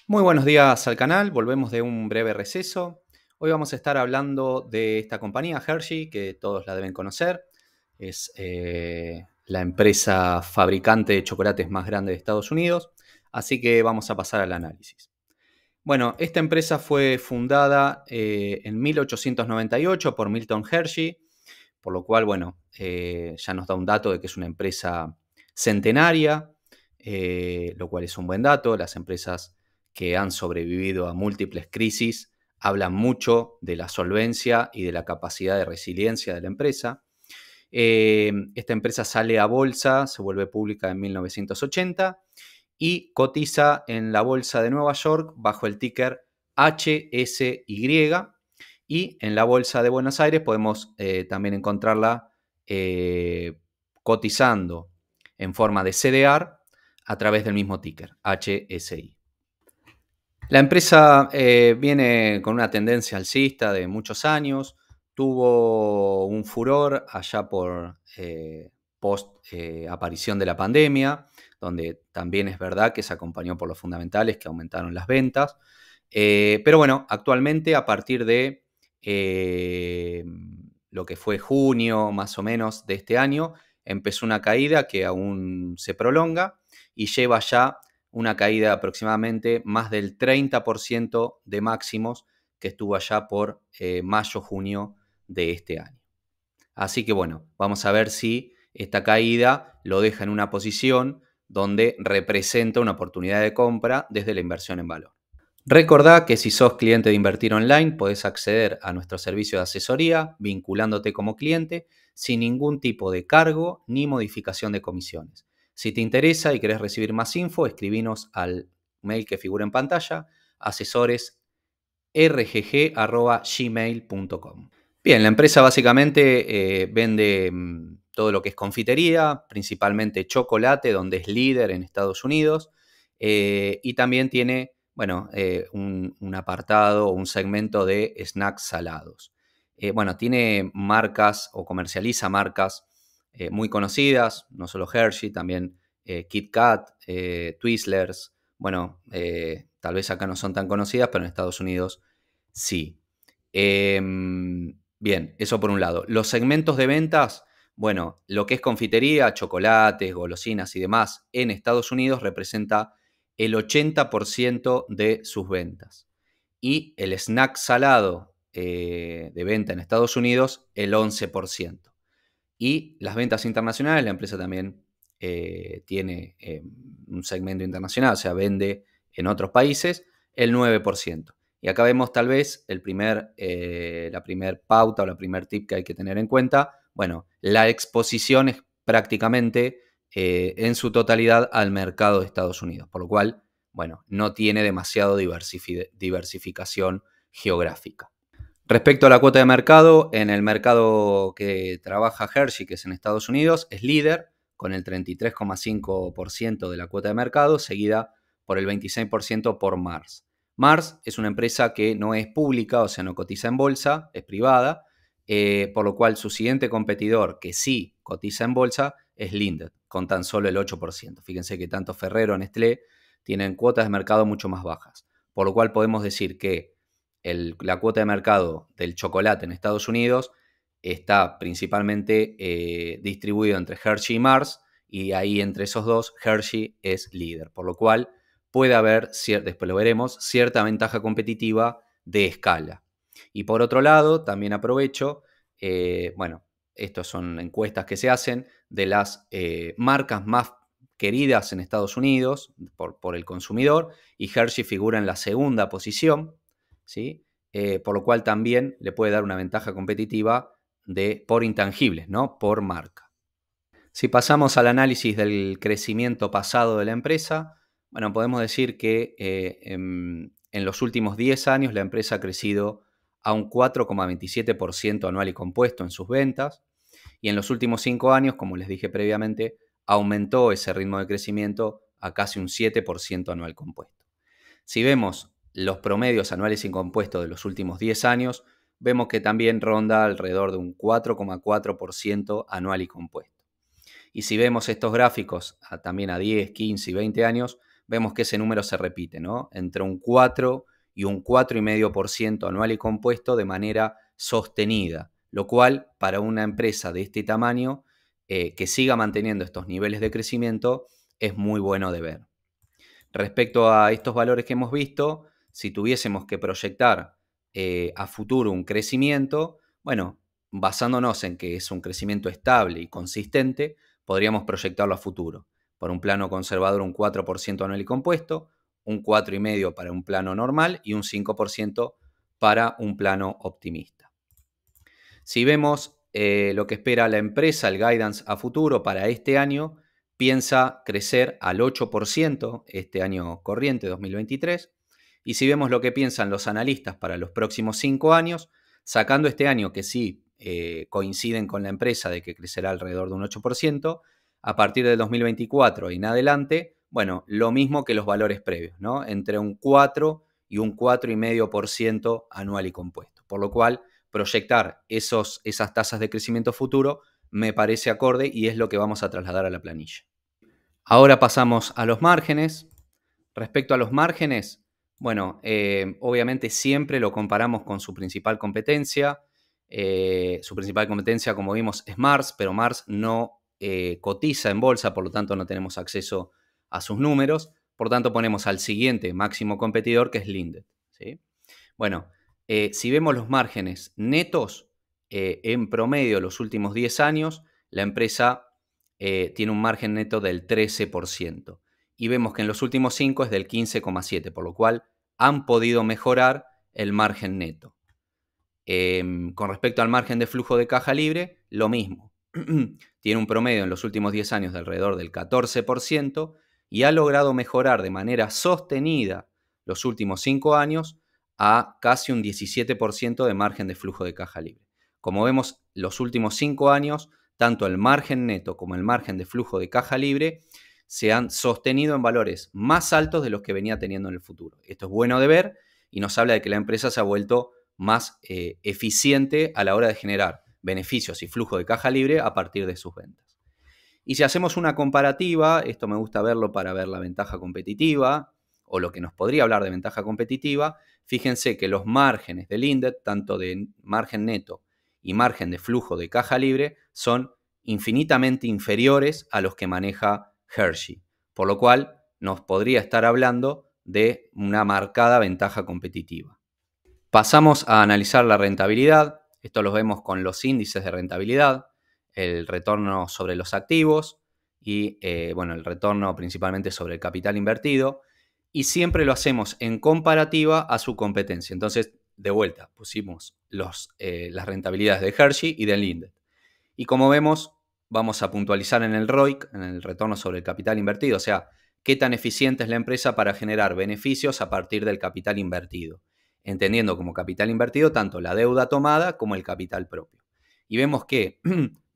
Muy buenos días al canal, volvemos de un breve receso. Hoy vamos a estar hablando de esta compañía, Hershey, que todos la deben conocer. Es la empresa fabricante de chocolates más grande de Estados Unidos, así que vamos a pasar al análisis. Bueno, esta empresa fue fundada en 1898 por Milton Hershey, por lo cual, bueno, ya nos da un dato de que es una empresa centenaria, lo cual es un buen dato. Las empresas que han sobrevivido a múltiples crisis hablan mucho de la solvencia y de la capacidad de resiliencia de la empresa. Esta empresa sale a bolsa, se vuelve pública en 1980 y cotiza en la bolsa de Nueva York bajo el ticker HSY, y en la bolsa de Buenos Aires podemos también encontrarla cotizando en forma de CDR a través del mismo ticker, HSI. La empresa viene con una tendencia alcista de muchos años, tuvo un furor allá por post aparición de la pandemia, donde también es verdad que se acompañó por los fundamentales que aumentaron las ventas. Pero bueno, actualmente a partir de lo que fue junio más o menos de este año, empezó una caída que aún se prolonga y lleva ya una caída de aproximadamente más del 30% de máximos que estuvo allá por mayo-junio de este año. Así que bueno, vamos a ver si esta caída lo deja en una posición donde representa una oportunidad de compra desde la inversión en valor. Recordá que si sos cliente de Invertir Online, podés acceder a nuestro servicio de asesoría vinculándote como cliente sin ningún tipo de cargo ni modificación de comisiones. Si te interesa y querés recibir más info, escribinos al mail que figura en pantalla, asesoresrgg@gmail.com. Bien, la empresa básicamente vende todo lo que es confitería, principalmente chocolate, donde es líder en Estados Unidos, y también tiene, bueno, un apartado, un segmento de snacks salados. Bueno, tiene marcas o comercializa marcas muy conocidas, no solo Hershey, también Kit Kat, Twizzlers. Bueno, tal vez acá no son tan conocidas, pero en Estados Unidos sí. Bien, eso por un lado. Los segmentos de ventas, bueno, lo que es confitería, chocolates, golosinas y demás en Estados Unidos representa el 80% de sus ventas. Y el snack salado de venta en Estados Unidos, el 11%. Y las ventas internacionales, la empresa también tiene un segmento internacional, o sea, vende en otros países, el 9%. Y acá vemos tal vez la primer pauta o la primer tip que hay que tener en cuenta. Bueno, la exposición es prácticamente en su totalidad al mercado de Estados Unidos, por lo cual, bueno, no tiene demasiado diversificación geográfica. Respecto a la cuota de mercado, en el mercado que trabaja Hershey, que es en Estados Unidos, es líder con el 33,5% de la cuota de mercado, seguida por el 26% por Mars. Mars es una empresa que no es pública, o sea, no cotiza en bolsa, es privada, por lo cual su siguiente competidor, que sí cotiza en bolsa, es Linde, con tan solo el 8%. Fíjense que tanto Ferrero, Nestlé tienen cuotas de mercado mucho más bajas, por lo cual podemos decir que la cuota de mercado del chocolate en Estados Unidos está principalmente distribuido entre Hershey y Mars, y ahí entre esos dos Hershey es líder, por lo cual puede haber, después lo veremos, cierta ventaja competitiva de escala. Y por otro lado, también aprovecho, bueno, estas son encuestas que se hacen de las marcas más queridas en Estados Unidos por el consumidor, y Hershey figura en la segunda posición, ¿sí? Por lo cual también le puede dar una ventaja competitiva por intangibles, ¿no? Por marca. Si pasamos al análisis del crecimiento pasado de la empresa, bueno, podemos decir que en los últimos 10 años la empresa ha crecido a un 4,27% anual y compuesto en sus ventas, y en los últimos 5 años, como les dije previamente, aumentó ese ritmo de crecimiento a casi un 7% anual compuesto. Si vemos los promedios anuales incompuestos de los últimos 10 años, vemos que también ronda alrededor de un 4,4% anual y compuesto. Y si vemos estos gráficos también a 10, 15 y 20 años, vemos que ese número se repite, ¿no? Entre un 4 y un 4,5% anual y compuesto de manera sostenida, lo cual para una empresa de este tamaño que siga manteniendo estos niveles de crecimiento es muy bueno de ver. Respecto a estos valores que hemos visto, si tuviésemos que proyectar a futuro un crecimiento, bueno, basándonos en que es un crecimiento estable y consistente, podríamos proyectarlo a futuro. Por un plano conservador, un 4% anual y compuesto, un 4,5% para un plano normal y un 5% para un plano optimista. Si vemos lo que espera la empresa, el guidance a futuro para este año, piensa crecer al 8% este año corriente 2023. Y si vemos lo que piensan los analistas para los próximos 5 años, sacando este año que sí coinciden con la empresa de que crecerá alrededor de un 8%, a partir del 2024 en adelante, bueno, lo mismo que los valores previos, ¿no? Entre un 4 y un 4,5% anual y compuesto. Por lo cual, proyectar esas tasas de crecimiento futuro me parece acorde y es lo que vamos a trasladar a la planilla. Ahora pasamos a los márgenes. Respecto a los márgenes, bueno, obviamente siempre lo comparamos con su principal competencia. Su principal competencia, como vimos, es Mars, pero Mars no cotiza en bolsa, por lo tanto no tenemos acceso a sus números. Por tanto, ponemos al siguiente máximo competidor, que es Linde, ¿sí? Bueno, si vemos los márgenes netos, en promedio los últimos 10 años, la empresa tiene un margen neto del 13%. Y vemos que en los últimos 5 es del 15,7%, por lo cual han podido mejorar el margen neto. Con respecto al margen de flujo de caja libre, lo mismo. Tiene un promedio en los últimos 10 años de alrededor del 14% y ha logrado mejorar de manera sostenida los últimos 5 años a casi un 17% de margen de flujo de caja libre. Como vemos, los últimos 5 años, tanto el margen neto como el margen de flujo de caja libre se han sostenido en valores más altos de los que venía teniendo en el futuro. Esto es bueno de ver y nos habla de que la empresa se ha vuelto más eficiente a la hora de generar beneficios y flujo de caja libre a partir de sus ventas. Y si hacemos una comparativa, esto me gusta verlo para ver la ventaja competitiva o lo que nos podría hablar de ventaja competitiva, fíjense que los márgenes del Linde, tanto de margen neto y margen de flujo de caja libre, son infinitamente inferiores a los que maneja Hershey, por lo cual nos podría estar hablando de una marcada ventaja competitiva. Pasamos a analizar la rentabilidad. Esto lo vemos con los índices de rentabilidad, el retorno sobre los activos y bueno, el retorno principalmente sobre el capital invertido. Y siempre lo hacemos en comparativa a su competencia. Entonces, de vuelta, pusimos las rentabilidades de Hershey y de Linde. Y como vemos, vamos a puntualizar en el ROIC, en el retorno sobre el capital invertido. O sea, qué tan eficiente es la empresa para generar beneficios a partir del capital invertido, entendiendo como capital invertido tanto la deuda tomada como el capital propio. Y vemos que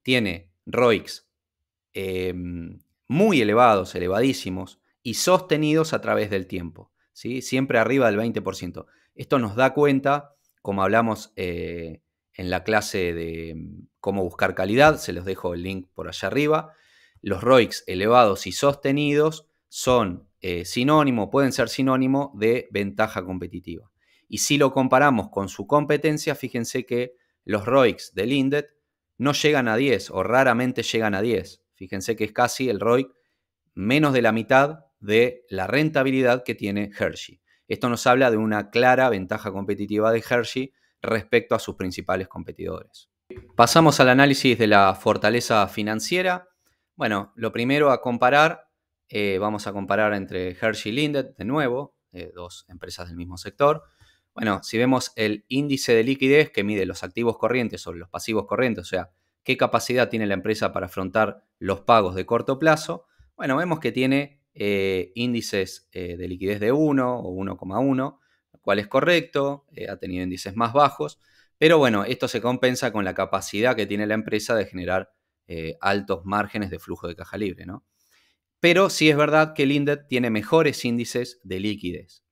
tiene ROICs muy elevados, elevadísimos, y sostenidos a través del tiempo, ¿sí? Siempre arriba del 20%. Esto nos da cuenta, como hablamos en la clase de cómo buscar calidad, se los dejo el link por allá arriba, los ROICs elevados y sostenidos son sinónimo, pueden ser sinónimo de ventaja competitiva. Y si lo comparamos con su competencia, fíjense que los ROICs del Linde no llegan a 10 o raramente llegan a 10. Fíjense que es casi el ROIC menos de la mitad de la rentabilidad que tiene Hershey. Esto nos habla de una clara ventaja competitiva de Hershey respecto a sus principales competidores. Pasamos al análisis de la fortaleza financiera. Bueno, lo primero a comparar, vamos a comparar entre Hershey y Linde, de nuevo, dos empresas del mismo sector. Bueno, si vemos el índice de liquidez que mide los activos corrientes sobre los pasivos corrientes, o sea, qué capacidad tiene la empresa para afrontar los pagos de corto plazo, bueno, vemos que tiene índices de liquidez de 1 o 1,1, lo cual es correcto, ha tenido índices más bajos, pero bueno, esto se compensa con la capacidad que tiene la empresa de generar altos márgenes de flujo de caja libre, ¿no? Pero sí es verdad que Linde tiene mejores índices de liquidez.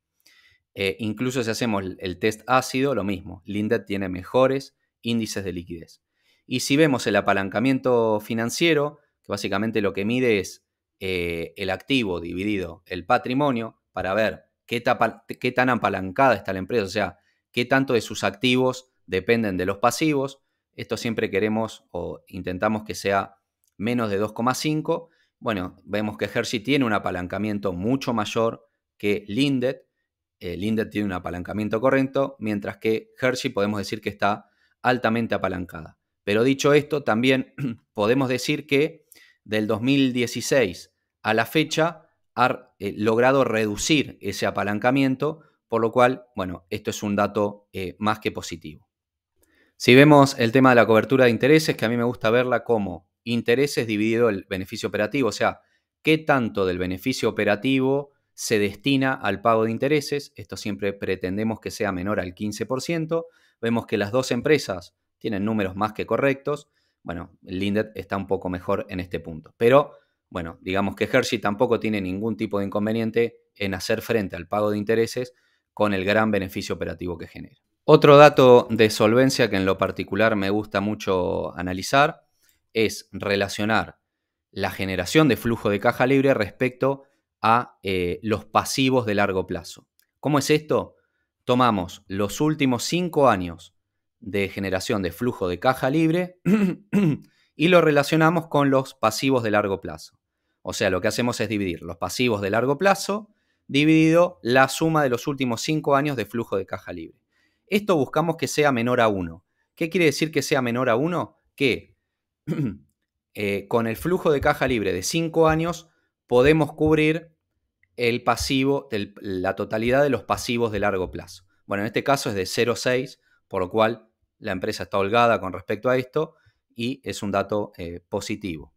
Incluso si hacemos el test ácido, lo mismo. Linde tiene mejores índices de liquidez. Y si vemos el apalancamiento financiero, que básicamente lo que mide es el activo dividido el patrimonio para ver qué tan apalancada está la empresa, o sea, qué tanto de sus activos dependen de los pasivos. Esto siempre queremos o intentamos que sea menos de 2,5. Bueno, vemos que Hershey tiene un apalancamiento mucho mayor que Linded. Linded tiene un apalancamiento correcto, mientras que Hershey podemos decir que está altamente apalancada. Pero dicho esto, también podemos decir que del 2016 a la fecha ha logrado reducir ese apalancamiento, por lo cual, bueno, esto es un dato más que positivo. Si vemos el tema de la cobertura de intereses, que a mí me gusta verla como intereses dividido el beneficio operativo, o sea, qué tanto del beneficio operativo se destina al pago de intereses. Esto siempre pretendemos que sea menor al 15%. Vemos que las dos empresas tienen números más que correctos. Bueno, Linded está un poco mejor en este punto. Pero, bueno, digamos que Hershey tampoco tiene ningún tipo de inconveniente en hacer frente al pago de intereses con el gran beneficio operativo que genera. Otro dato de solvencia que en lo particular me gusta mucho analizar es relacionar la generación de flujo de caja libre respecto a los pasivos de largo plazo. ¿Cómo es esto? Tomamos los últimos 5 años de generación de flujo de caja libre y lo relacionamos con los pasivos de largo plazo. O sea, lo que hacemos es dividir los pasivos de largo plazo dividido la suma de los últimos 5 años de flujo de caja libre. Esto buscamos que sea menor a 1. ¿Qué quiere decir que sea menor a 1? Que con el flujo de caja libre de 5 años podemos cubrir el pasivo, la totalidad de los pasivos de largo plazo. Bueno, en este caso es de 0,6, por lo cual la empresa está holgada con respecto a esto y es un dato positivo.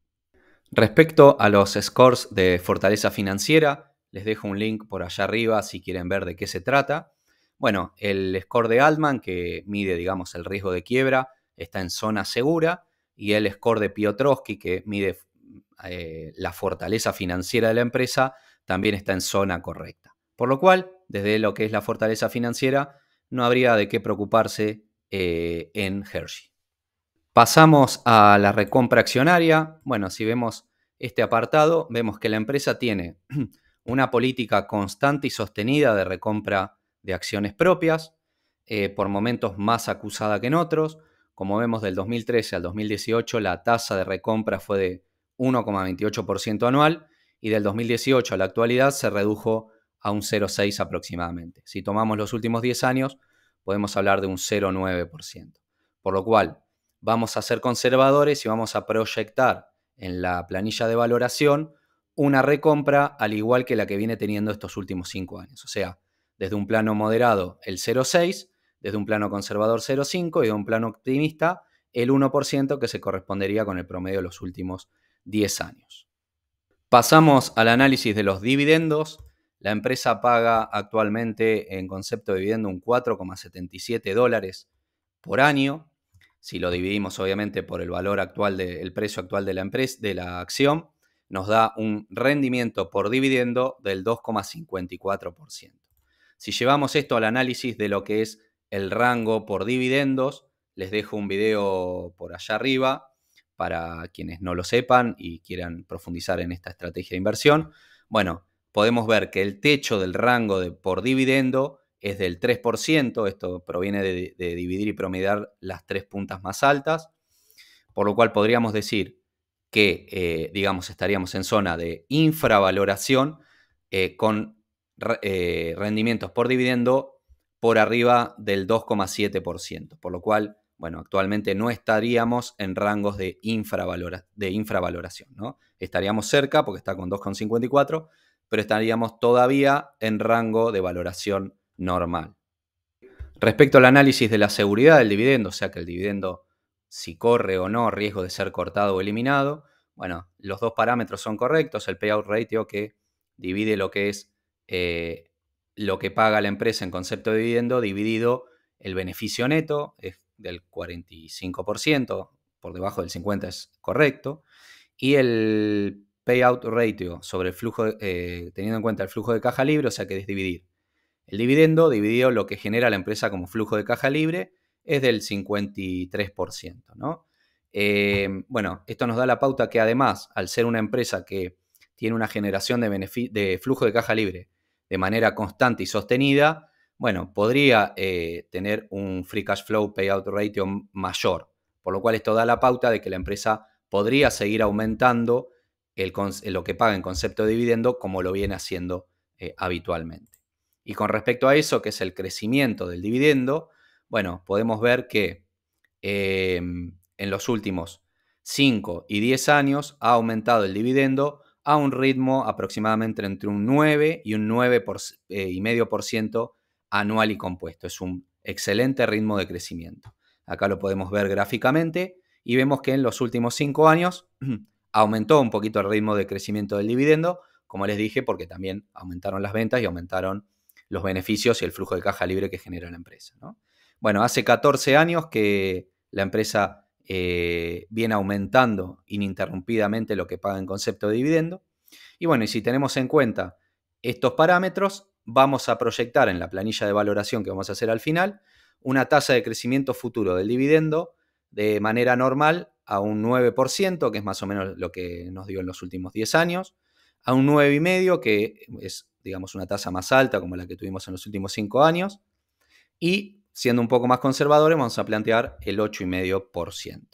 Respecto a los scores de fortaleza financiera, les dejo un link por allá arriba si quieren ver de qué se trata. Bueno, el score de Altman, que mide, digamos, el riesgo de quiebra, está en zona segura, y el score de Piotrowski, que mide la fortaleza financiera de la empresa, también está en zona correcta. Por lo cual, desde lo que es la fortaleza financiera, no habría de qué preocuparse en Hershey. Pasamos a la recompra accionaria. Bueno, si vemos este apartado, vemos que la empresa tiene una política constante y sostenida de recompra de acciones propias, por momentos más acusada que en otros. Como vemos, del 2013 al 2018 la tasa de recompra fue de 1,28% anual y del 2018 a la actualidad se redujo a un 0,6 aproximadamente. Si tomamos los últimos 10 años, podemos hablar de un 0,9%. Por lo cual, vamos a ser conservadores y vamos a proyectar en la planilla de valoración una recompra al igual que la que viene teniendo estos últimos 5 años. O sea, desde un plano moderado el 0,6, desde un plano conservador 0,5 y de un plano optimista el 1% que se correspondería con el promedio de los últimos 10 años. Pasamos al análisis de los dividendos. La empresa paga actualmente en concepto de dividendo un $4,77 por año. Si lo dividimos obviamente por el valor actual, el precio actual de la empresa, de la acción, nos da un rendimiento por dividendo del 2,54%. Si llevamos esto al análisis de lo que es el rango por dividendos, les dejo un video por allá arriba para quienes no lo sepan y quieran profundizar en esta estrategia de inversión. Bueno, podemos ver que el techo del rango por dividendo es del 3%, esto proviene de dividir y promediar las 3 puntas más altas, por lo cual podríamos decir que, digamos, estaríamos en zona de infravaloración con rendimientos por dividendo por arriba del 2,7%, por lo cual, bueno, actualmente no estaríamos en rangos de infravaloración, ¿no? Estaríamos cerca porque está con 2,54, pero estaríamos todavía en rango de valoración normal. Respecto al análisis de la seguridad del dividendo, o sea que el dividendo si corre o no riesgo de ser cortado o eliminado, bueno, los dos parámetros son correctos. El payout ratio que divide lo que es lo que paga la empresa en concepto de dividendo dividido el beneficio neto es del 45%, por debajo del 50% es correcto, y el payout ratio sobre el flujo, teniendo en cuenta el flujo de caja libre, o sea que es dividir el dividendo dividido lo que genera la empresa como flujo de caja libre es del 53%, ¿no? Bueno, esto nos da la pauta que además, al ser una empresa que tiene una generación de flujo de caja libre de manera constante y sostenida, bueno, podría tener un free cash flow payout ratio mayor, por lo cual esto da la pauta de que la empresa podría seguir aumentando lo que paga en concepto de dividendo como lo viene haciendo habitualmente. Y con respecto a eso, que es el crecimiento del dividendo, bueno, podemos ver que en los últimos 5 y 10 años ha aumentado el dividendo a un ritmo aproximadamente entre un 9 y un 9,5% anual y compuesto. Es un excelente ritmo de crecimiento. Acá lo podemos ver gráficamente y vemos que en los últimos 5 años aumentó un poquito el ritmo de crecimiento del dividendo, como les dije, porque también aumentaron las ventas y aumentaron los beneficios y el flujo de caja libre que genera la empresa, ¿no? Bueno, hace 14 años que la empresa viene aumentando ininterrumpidamente lo que paga en concepto de dividendo. Y bueno, y si tenemos en cuenta estos parámetros, vamos a proyectar en la planilla de valoración que vamos a hacer al final una tasa de crecimiento futuro del dividendo de manera normal a un 9%, que es más o menos lo que nos dio en los últimos 10 años, a un 9,5%, que es, digamos, una tasa más alta como la que tuvimos en los últimos 5 años, y siendo un poco más conservadores, vamos a plantear el 8,5%.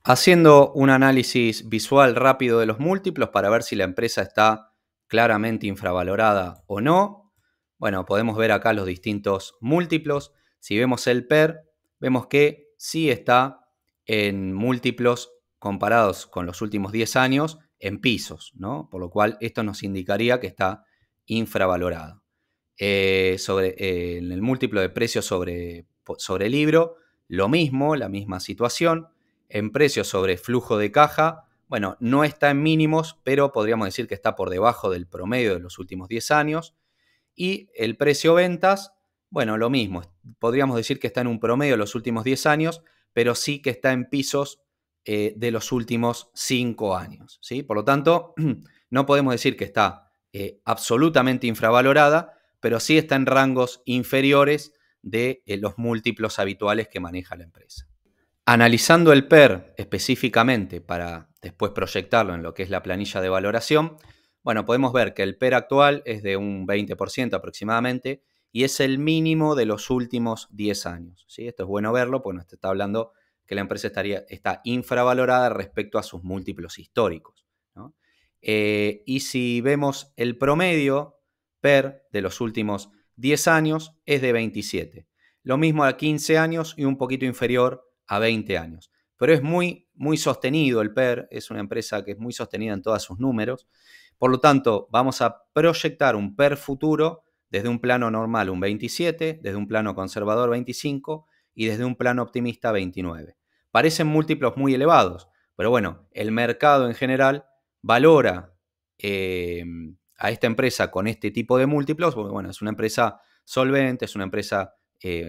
Haciendo un análisis visual rápido de los múltiplos para ver si la empresa está claramente infravalorada o no, bueno, podemos ver acá los distintos múltiplos. Si vemos el PER, vemos que sí está en múltiplos comparados con los últimos 10 años en pisos, ¿no? Por lo cual esto nos indicaría que está infravalorado. En el múltiplo de precio sobre libro, lo mismo, la misma situación. En precio sobre flujo de caja, bueno, no está en mínimos, pero podríamos decir que está por debajo del promedio de los últimos 10 años. Y el precio ventas, bueno, lo mismo. Podríamos decir que está en un promedio de los últimos 10 años, pero sí que está en pisos de los últimos 5 años, ¿sí? Por lo tanto, no podemos decir que está absolutamente infravalorada, pero sí está en rangos inferiores de los múltiplos habituales que maneja la empresa. Analizando el PER específicamente para después proyectarlo en lo que es la planilla de valoración, bueno, podemos ver que el PER actual es de un 20% aproximadamente y es el mínimo de los últimos 10 años, ¿sí? Esto es bueno verlo porque nos está hablando que la empresa está infravalorada respecto a sus múltiplos históricos, ¿no? Y si vemos el promedio PER de los últimos 10 años es de 27. Lo mismo a 15 años y un poquito inferior a 20 años. Pero es muy, muy sostenido el PER, es una empresa que es muy sostenida en todos sus números. Por lo tanto, vamos a proyectar un PER futuro desde un plano normal un 27, desde un plano conservador 25 y desde un plano optimista 29. Parecen múltiplos muy elevados, pero bueno, el mercado en general valora a esta empresa con este tipo de múltiplos, porque bueno, es una empresa solvente, es una empresa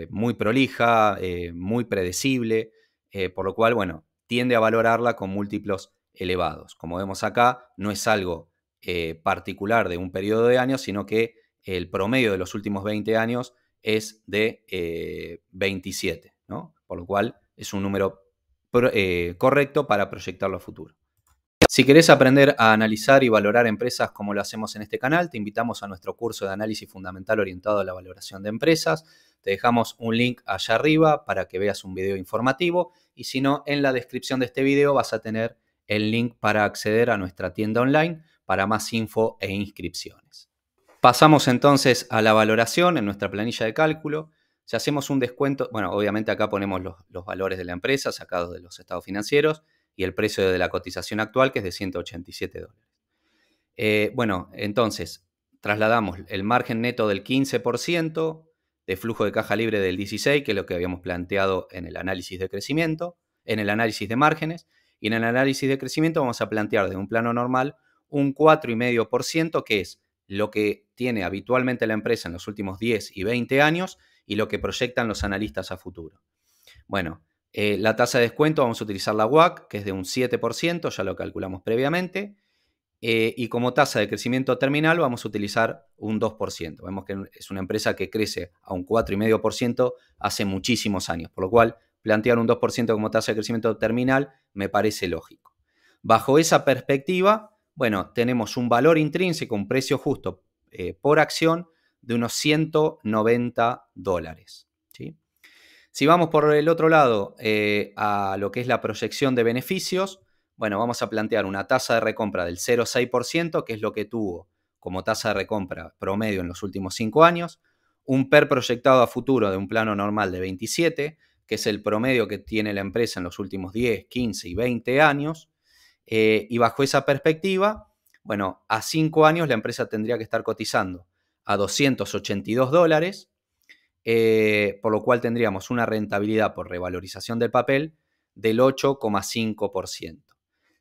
muy prolija, muy predecible, por lo cual, bueno, tiende a valorarla con múltiplos elevados. Como vemos acá, no es algo particular de un periodo de años, sino que el promedio de los últimos 20 años es de 27, ¿no? Por lo cual es un número correcto para proyectarlo a futuro. Si querés aprender a analizar y valorar empresas como lo hacemos en este canal, te invitamos a nuestro curso de análisis fundamental orientado a la valoración de empresas. Te dejamos un link allá arriba para que veas un video informativo y si no, en la descripción de este video vas a tener el link para acceder a nuestra tienda online para más info e inscripciones. Pasamos entonces a la valoración en nuestra planilla de cálculo. Si hacemos un descuento, bueno, obviamente acá ponemos los valores de la empresa sacados de los estados financieros y el precio de la cotización actual, que es de $187. Bueno, entonces, trasladamos el margen neto del 15%, de flujo de caja libre del 16%, que es lo que habíamos planteado en el análisis de crecimiento, en el análisis de márgenes, y en el análisis de crecimiento vamos a plantear de un plano normal un 4,5%, que es lo que tiene habitualmente la empresa en los últimos 10 y 20 años y lo que proyectan los analistas a futuro. Bueno, la tasa de descuento vamos a utilizar la WACC, que es de un 7%, ya lo calculamos previamente, y como tasa de crecimiento terminal vamos a utilizar un 2%. Vemos que es una empresa que crece a un 4,5% hace muchísimos años, por lo cual plantear un 2% como tasa de crecimiento terminal me parece lógico. Bajo esa perspectiva, bueno, tenemos un valor intrínseco, un precio justo por acción de unos $190. ¿Sí? Si vamos por el otro lado a lo que es la proyección de beneficios, bueno, vamos a plantear una tasa de recompra del 0,6%, que es lo que tuvo como tasa de recompra promedio en los últimos 5 años, un PER proyectado a futuro de un plano normal de 27, que es el promedio que tiene la empresa en los últimos 10, 15 y 20 años, y bajo esa perspectiva, bueno, a 5 años la empresa tendría que estar cotizando a $282, por lo cual tendríamos una rentabilidad por revalorización del papel del 8,5%.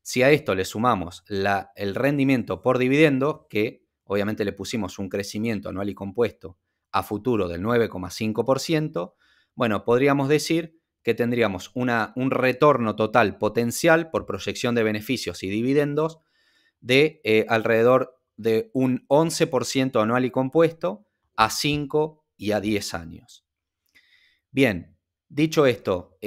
Si a esto le sumamos el rendimiento por dividendo, que obviamente le pusimos un crecimiento anual y compuesto a futuro del 9,5%, bueno, podríamos decir que tendríamos un retorno total potencial por proyección de beneficios y dividendos de alrededor de un 11% anual y compuesto a 5 y a 10 años. Bien, dicho esto,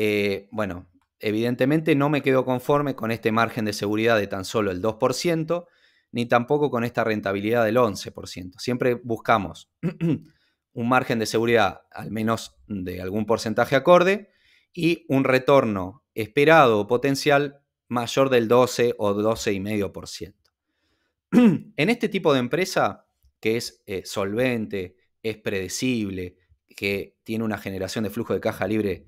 bueno, evidentemente no me quedo conforme con este margen de seguridad de tan solo el 2%, ni tampoco con esta rentabilidad del 11%. Siempre buscamos un margen de seguridad al menos de algún porcentaje acorde y un retorno esperado o potencial mayor del 12 o 12,5%. En este tipo de empresa, que es solvente, es predecible, que tiene una generación de flujo de caja libre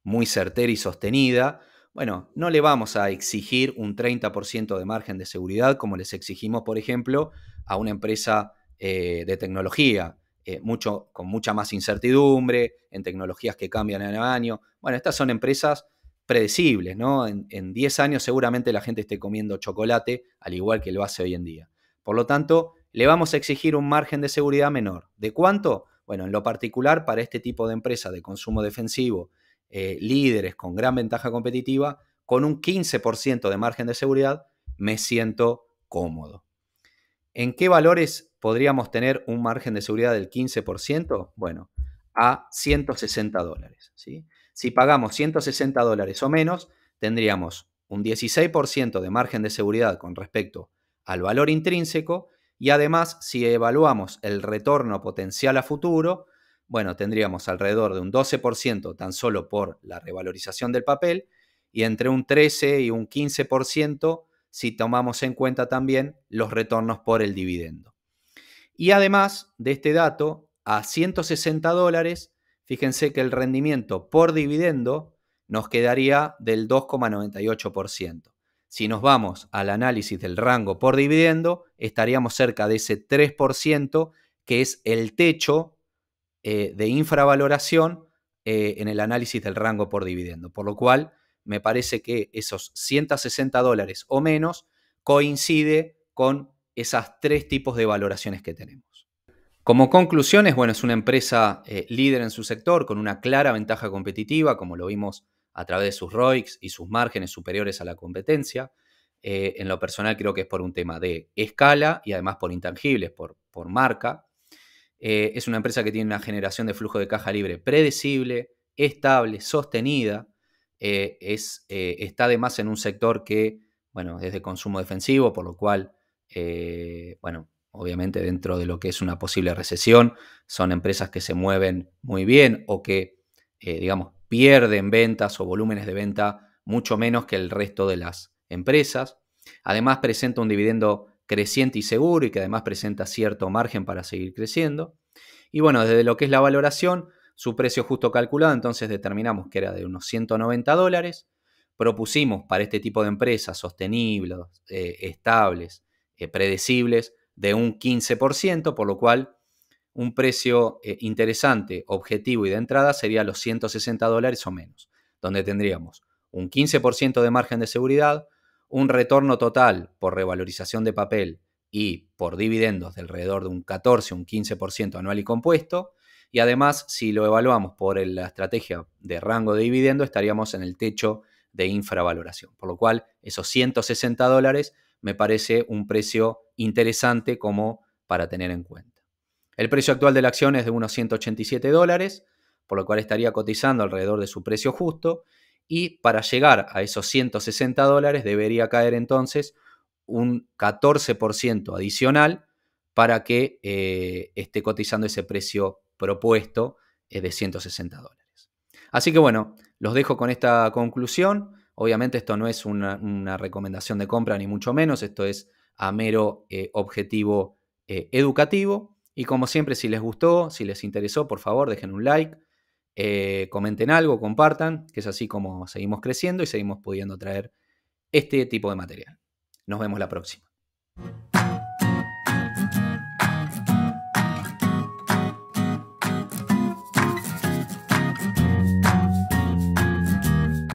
muy certera y sostenida, bueno, no le vamos a exigir un 30% de margen de seguridad como les exigimos, por ejemplo, a una empresa de tecnología, con mucha más incertidumbre, en tecnologías que cambian año a año. Bueno, estas son empresas predecibles, ¿no? En 10 años seguramente la gente esté comiendo chocolate, al igual que lo hace hoy en día. Por lo tanto, le vamos a exigir un margen de seguridad menor. ¿De cuánto? Bueno, en lo particular, para este tipo de empresas de consumo defensivo, líderes con gran ventaja competitiva, con un 15% de margen de seguridad, me siento cómodo. ¿En qué valores podríamos tener un margen de seguridad del 15%? Bueno, a $160. ¿Sí? Si pagamos $160 o menos, tendríamos un 16% de margen de seguridad con respecto al valor intrínseco y además, si evaluamos el retorno potencial a futuro, bueno, tendríamos alrededor de un 12% tan solo por la revalorización del papel y entre un 13 y un 15% si tomamos en cuenta también los retornos por el dividendo. Y además de este dato, a $160, fíjense que el rendimiento por dividendo nos quedaría del 2,98%. Si nos vamos al análisis del rango por dividendo, estaríamos cerca de ese 3%, que es el techo de infravaloración en el análisis del rango por dividendo. Por lo cual, me parece que esos $160 o menos coincide con esas 3 tipos de valoraciones que tenemos. Como conclusiones, bueno, es una empresa líder en su sector con una clara ventaja competitiva, como lo vimos a través de sus ROICs y sus márgenes superiores a la competencia. En lo personal creo que es por un tema de escala y además por intangibles, por marca. Es una empresa que tiene una generación de flujo de caja libre predecible, estable, sostenida. Está además en un sector que, bueno, es de consumo defensivo, por lo cual, bueno, obviamente dentro de lo que es una posible recesión, son empresas que se mueven muy bien o que, digamos, pierden ventas o volúmenes de venta mucho menos que el resto de las empresas. Además presenta un dividendo creciente y seguro y que además presenta cierto margen para seguir creciendo. Y bueno, desde lo que es la valoración, su precio justo calculado, entonces determinamos que era de unos $190. Propusimos para este tipo de empresas sostenibles, estables, predecibles, de un 15%, por lo cual un precio interesante, objetivo y de entrada sería los $160 o menos, donde tendríamos un 15% de margen de seguridad, un retorno total por revalorización de papel y por dividendos de alrededor de un 14 o un 15% anual y compuesto, y además si lo evaluamos por la estrategia de rango de dividendo estaríamos en el techo de infravaloración, por lo cual esos $160 me parece un precio interesante como para tener en cuenta. El precio actual de la acción es de unos $187, por lo cual estaría cotizando alrededor de su precio justo y para llegar a esos $160 debería caer entonces un 14% adicional para que esté cotizando ese precio propuesto de $160. Así que bueno, los dejo con esta conclusión. Obviamente esto no es una recomendación de compra ni mucho menos, esto es a mero objetivo educativo. Y como siempre, si les gustó, si les interesó, por favor dejen un like, comenten algo, compartan, que es así como seguimos creciendo y seguimos pudiendo traer este tipo de material. Nos vemos la próxima.